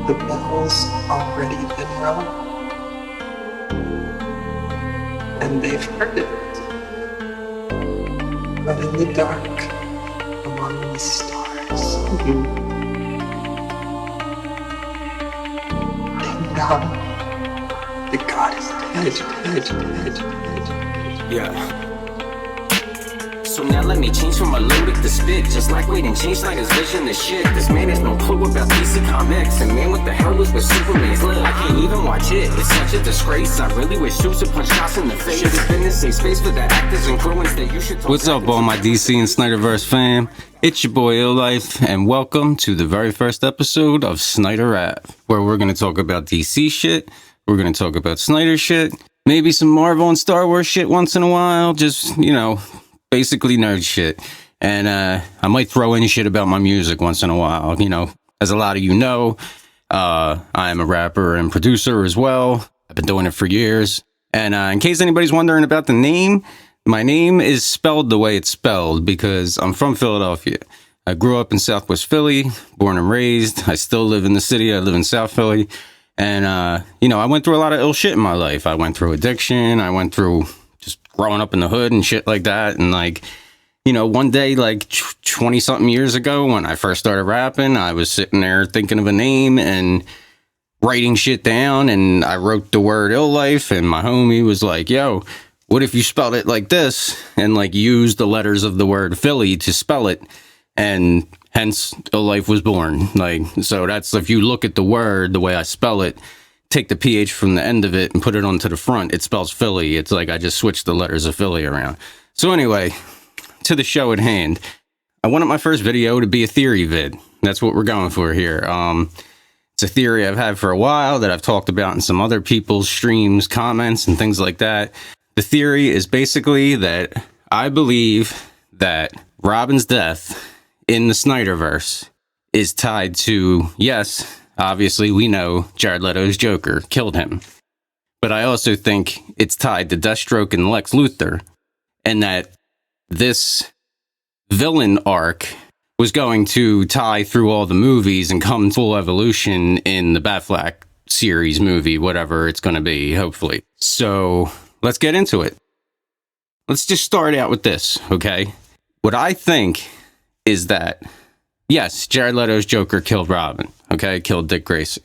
The bell's already been rung, and they've heard it. But in the dark, among the stars, they know that God is dead. Yeah. So now let me change from a lyric to spit. Just like we didn't change Snyder's vision to shit. This man has no clue about DC Comics. And man, what the hell was with Superman's lit? I can't even watch it, it's such a disgrace. I really wish Supes would punch Joss in the face. Should have been the safe space for the actors and crewings that you should talk. What's up, all my DC and Snyderverse fam? It's your boy Ill Life, and welcome to the very first episode of SNYDER AVE, where we're going to talk about DC shit, we're going to talk about Snyder shit, maybe some Marvel and Star Wars shit once in a while, just, you know, basically nerd shit. And I might throw in shit about my music once in a while. You know, as a lot of you know, I am a rapper and producer as well. I've been doing it for years. And in case anybody's wondering about the name, my name is spelled the way it's spelled because I'm from Philadelphia. I grew up in Southwest Philly, born and raised. I still live in the city. I live in South Philly. And, you know, I went through a lot of ill shit in my life. I went through addiction. I went through just growing up in the hood and shit like that. And like, you know, one day, like 20 something years ago, when I first started rapping, I was sitting there thinking of a name and writing shit down. And I wrote the word Ill Life, and my homie was like, yo, what if you spelled it like this and like used the letters of the word Philly to spell it? And hence Ill Life was born. Like, so that's, if you look at the word, the way I spell it, take the PH from the end of it and put it onto the front, it spells Philly. It's like I just switched the letters of Philly around. So anyway, to the show at hand. I wanted my first video to be a theory vid. That's what we're going for here. It's a theory I've had for a while that I've talked about in some other people's streams, comments, and things like that. The theory is basically that I believe that Robin's death in the Snyderverse is tied to, yes, obviously, we know Jared Leto's Joker killed him. But I also think it's tied to Deathstroke and Lex Luthor, and that this villain arc was going to tie through all the movies and come full evolution in the Batfleck series movie, whatever it's going to be, hopefully. So let's get into it. Let's just start out with this, okay? What I think is that, yes, Jared Leto's Joker killed Robin, okay? Killed Dick Grayson.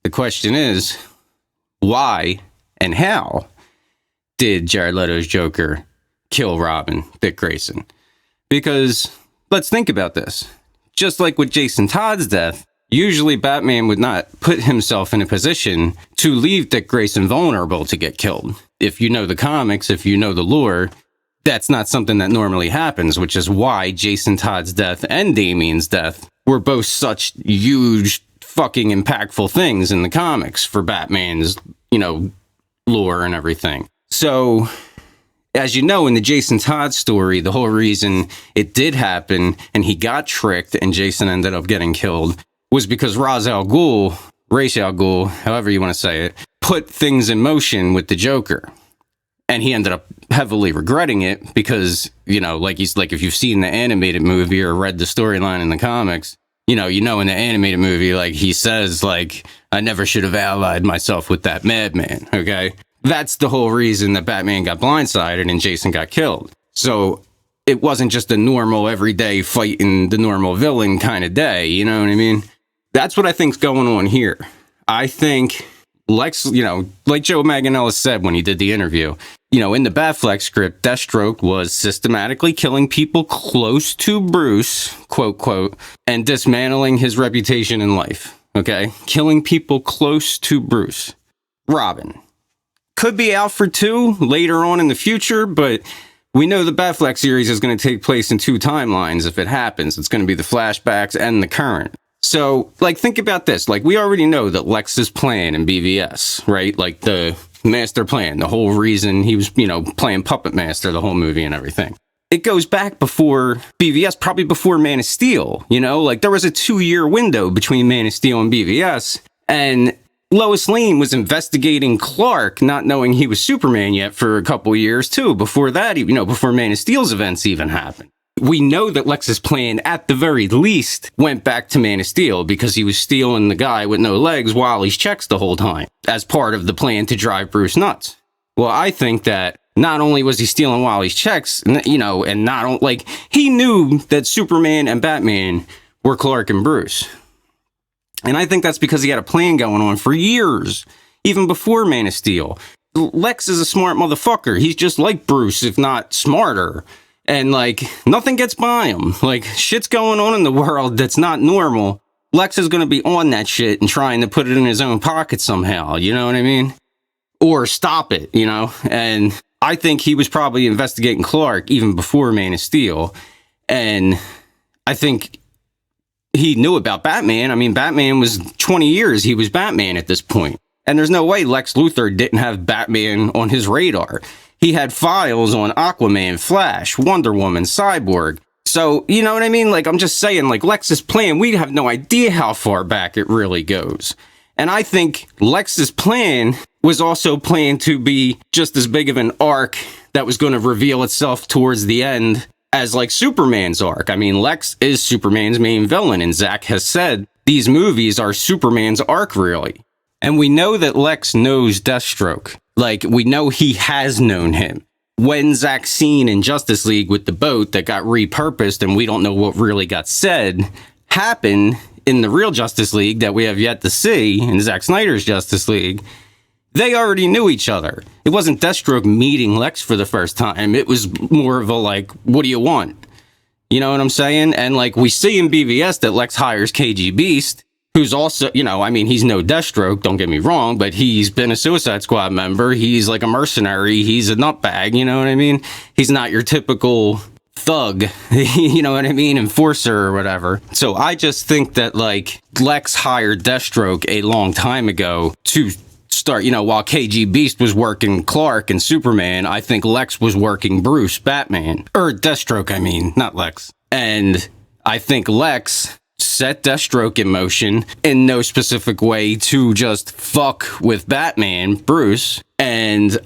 The question is, why and how did Jared Leto's Joker kill Robin, Dick Grayson? Because let's think about this. Just like with Jason Todd's death, usually Batman would not put himself in a position to leave Dick Grayson vulnerable to get killed. If you know the comics, if you know the lore, that's not something that normally happens, which is why Jason Todd's death and Damian's death were both such huge, fucking impactful things in the comics for Batman's, you know, lore and everything. So, as you know, in the Jason Todd story, the whole reason it did happen and he got tricked and Jason ended up getting killed was because Ra's al Ghul, however you want to say it, put things in motion with the Joker. And he ended up heavily regretting it because, you know, like if you've seen the animated movie or read the storyline in the comics, you know in the animated movie, like he says, like, I never should have allied myself with that madman, okay? That's the whole reason that Batman got blindsided and Jason got killed. So it wasn't just a normal everyday fighting the normal villain kind of day, you know what I mean? That's what I think's going on here. I think Lex, you know, like Joe Manganiello said when he did the interview, you know, in the Batfleck script, Deathstroke was systematically killing people close to Bruce, quote, quote, and dismantling his reputation in life, okay? Killing people close to Bruce. Robin could be Alfred too later on in the future, but we know the Batfleck series is going to take place in two timelines if it happens. It's going to be the flashbacks and the current. So, like, think about this. Like, we already know that Lex's plan in BVS, right? Like, the master plan, the whole reason he was, you know, playing Puppet Master the whole movie and everything. It goes back before BVS, probably before Man of Steel, you know? Like, there was a 2-year window between Man of Steel and BVS, and Lois Lane was investigating Clark, not knowing he was Superman yet, for a couple years, too. Before that, you know, before Man of Steel's events even happened. we know that Lex's plan, at the very least, went back to Man of Steel because he was stealing the guy with no legs while he's checks the whole time as part of the plan to drive Bruce nuts. Well, I think that not only was he stealing while he's checks, you know, and not like he knew that Superman and Batman were Clark and Bruce. And I think that's because he had a plan going on for years, even before Man of Steel. Lex is a smart motherfucker. He's just like Bruce, if not smarter. And, like, nothing gets by him. Like, shit's going on in the world that's not normal. Lex is going to be on that shit and trying to put it in his own pocket somehow, you know what I mean? Or stop it, you know? And I think he was probably investigating Clark even before Man of Steel. And I think he knew about Batman. I mean, Batman was 20 years. He was Batman at this point. And there's no way Lex Luthor didn't have Batman on his radar. He had files on Aquaman, Flash, Wonder Woman, Cyborg. So, you know what I mean? Like, I'm just saying, like, Lex's plan, we have no idea how far back it really goes. And I think Lex's plan was also planned to be just as big of an arc that was going to reveal itself towards the end as, like, Superman's arc. I mean, Lex is Superman's main villain, and Zack has said these movies are Superman's arc, really. And we know that Lex knows Deathstroke. Like, we know he has known him. When Zack's scene in Justice League with the boat that got repurposed and we don't know what really got said happened in the real Justice League that we have yet to see in Zack Snyder's Justice League, they already knew each other. It wasn't Deathstroke meeting Lex for the first time. It was more of a, like, what do you want? You know what I'm saying? And, like, we see in BVS that Lex hires KG Beast, who's also, you know, I mean, he's no Deathstroke, don't get me wrong, but he's been a Suicide Squad member. He's like a mercenary. He's a nutbag, you know what I mean? He's not your typical thug, you know what I mean? Enforcer or whatever. So I just think that, like, Lex hired Deathstroke a long time ago to start, you know, while KG Beast was working Clark and Superman, I think Lex was working Bruce, Batman. Or Deathstroke, I mean, not Lex. And I think Lex set Deathstroke in motion in no specific way to just fuck with Batman, Bruce. And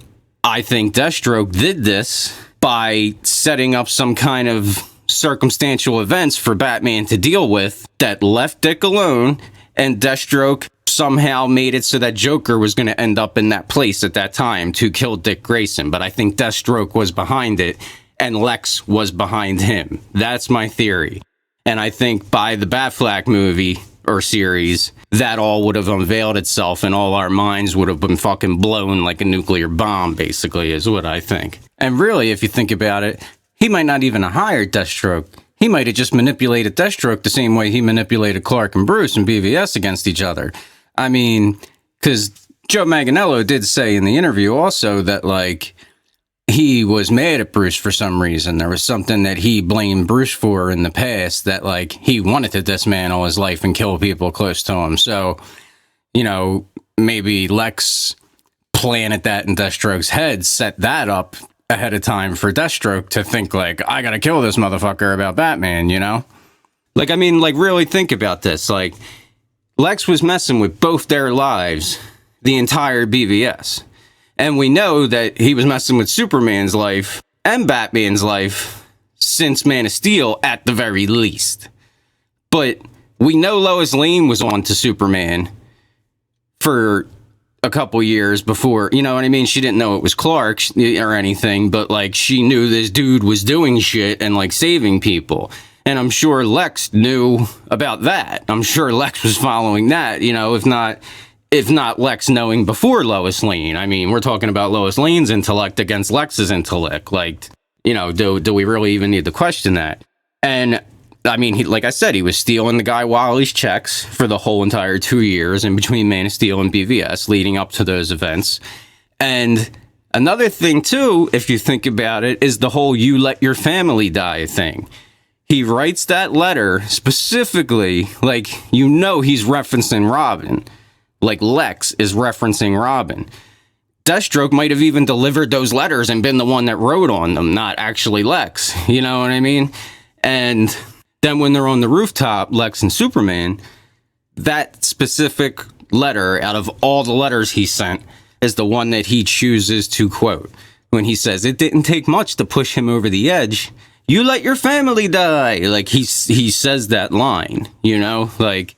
I think Deathstroke did this by setting up some kind of circumstantial events for Batman to deal with that left Dick alone, and Deathstroke somehow made it so that Joker was going to end up in that place at that time to kill Dick Grayson. But I think Deathstroke was behind it and Lex was behind him. That's my theory. And I think by the Batfleck movie or series, that all would have unveiled itself and all our minds would have been fucking blown like a nuclear bomb, basically, is what I think. And really, if you think about it, he might not even have hired Deathstroke. He might have just manipulated Deathstroke the same way he manipulated Clark and Bruce and BVS against each other. I mean, because Joe Manganiello did say in the interview also that, like, he was mad at Bruce for some reason. There was something that he blamed Bruce for in the past that, like, he wanted to dismantle his life and kill people close to him. So, you know, maybe Lex planted that in Deathstroke's head, set that up ahead of time for Deathstroke to think, like, I gotta kill this motherfucker about Batman, you know? Like, I mean, like, really think about this. Like, Lex was messing with both their lives the entire BVS. And we know that he was messing with Superman's life and Batman's life since Man of Steel at the very least. But we know Lois Lane was on to Superman for a couple years before, you know what I mean? She didn't know it was Clark or anything, but, like, she knew this dude was doing shit and, like, saving people. And I'm sure Lex knew about that. I'm sure Lex was following that, you know, if not Lex knowing before Lois Lane. I mean, we're talking about Lois Lane's intellect against Lex's intellect. Like, you know, do we really even need to question that? And, I mean, like I said, he was stealing the guy Wally's checks for the whole entire 2 years in between Man of Steel and BVS leading up to those events. And another thing, too, if you think about it, is the whole you let your family die thing. He writes that letter specifically, like, you know he's referencing Robin. Like, Lex is referencing Robin. Deathstroke might have even delivered those letters and been the one that wrote on them, not actually Lex. You know what I mean? And then when they're on the rooftop, Lex and Superman, that specific letter out of all the letters he sent is the one that he chooses to quote. When he says, it didn't take much to push him over the edge. you let your family die. Like, he says that line, you know? Like,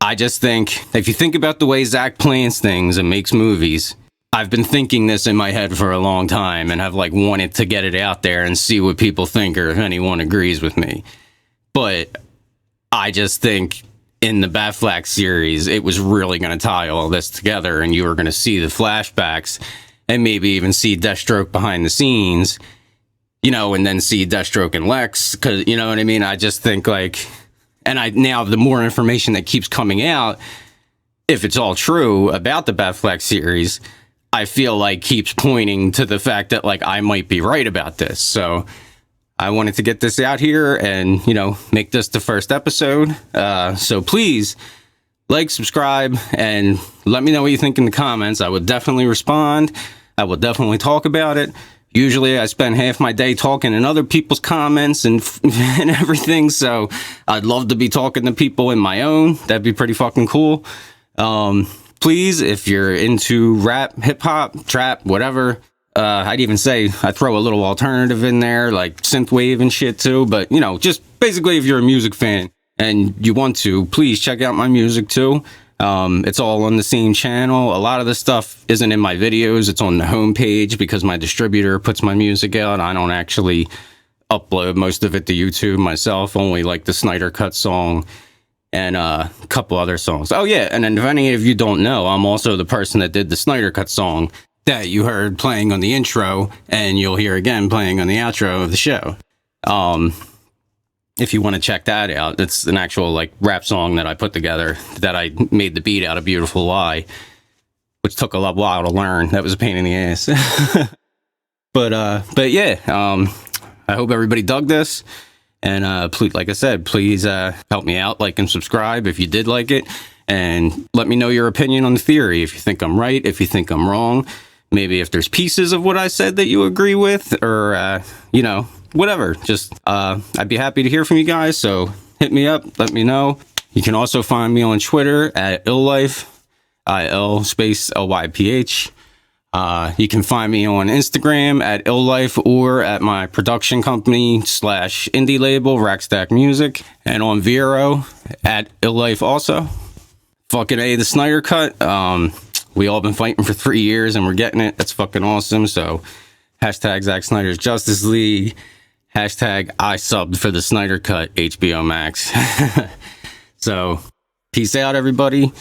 I just think, if you think about the way Zach plans things and makes movies, I've been thinking this in my head for a long time, and I've, like, wanted to get it out there and see what people think or if anyone agrees with me. But I just think in the Batfleck series, it was really going to tie all this together, and you were going to see the flashbacks and maybe even see Deathstroke behind the scenes, you know, and then see Deathstroke and Lex, because, you know what I mean? I just think, like, and now the more information that keeps coming out, if it's all true about the Batfleck series, I feel like keeps pointing to the fact that, like, I might be right about this. So I wanted to get this out here and, you know, make this the first episode. So please like, subscribe, and let me know what you think in the comments. I would definitely respond. I will definitely talk about it. Usually I spend half my day talking in other people's comments and everything, so I'd love to be talking to people in my own. That'd be pretty fucking cool. Please, if you're into rap, hip-hop, trap, whatever, I'd even say I throw a little alternative in there, like synthwave and shit too, but, you know, just basically if you're a music fan and you want to, please check out my music too. It's all on the same channel. A lot of the stuff isn't in my videos. It's on the homepage because my distributor puts my music out. I don't actually upload most of it to YouTube myself, only like the Snyder Cut song and a couple other songs. Oh yeah, and then if any of you don't know, I'm also the person that did the Snyder Cut song that you heard playing on the intro, and you'll hear again playing on the outro of the show. If you want to check that out, it's an actual, like, rap song that I put together, that I made the beat out of Beautiful Lie, which took a while to learn. That was a pain in the ass. But yeah, I hope everybody dug this. And please, like I said, please help me out, like and subscribe if you did like it. And let me know your opinion on the theory, if you think I'm right, if you think I'm wrong. Maybe if there's pieces of what I said that you agree with, or, you know, whatever. Just, I'd be happy to hear from you guys, so hit me up, let me know. You can also find me on Twitter at ILLYPH, IL_LYPH. You can find me on Instagram at ILLYPH, or at my production company / indie label, Rackstack Music, and on Vero at ILLYPH also. Fucking A, the Snyder Cut. We all been fighting for 3 years and we're getting it. That's fucking awesome. So hashtag Zack Snyder's Justice League. Hashtag I subbed for the Snyder Cut, HBO Max. So peace out, everybody.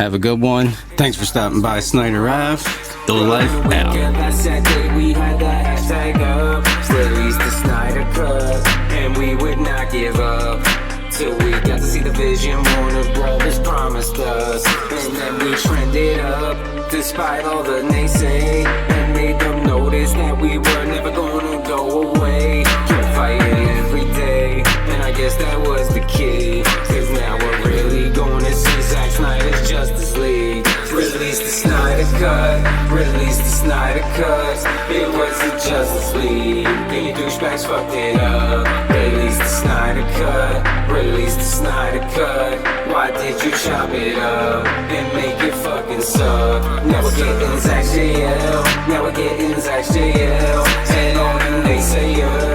Have a good one. Thanks for stopping by SNYDER AVE. ILLYPH out. That's that day we had that hashtag up. Release the Snyder Cut, and we would not give up till we got to see the vision Warner Brothers promised us. And then we trended up, despite all the naysay, and made them notice that we were never gonna go away. Kept fighting every day, and I guess that was the key. Cause now we're really gonna see Zack Snyder's Justice League. Release the Snyder Cut, release the Snyder Cut. It was the Justice League, and you douchebags fucked it up. Release the Snyder Cut, release the Snyder Cut. Why did you chop it up and make it fucking suck? Now we're getting Zack JL, now we're getting Zack JL, and all the naysayers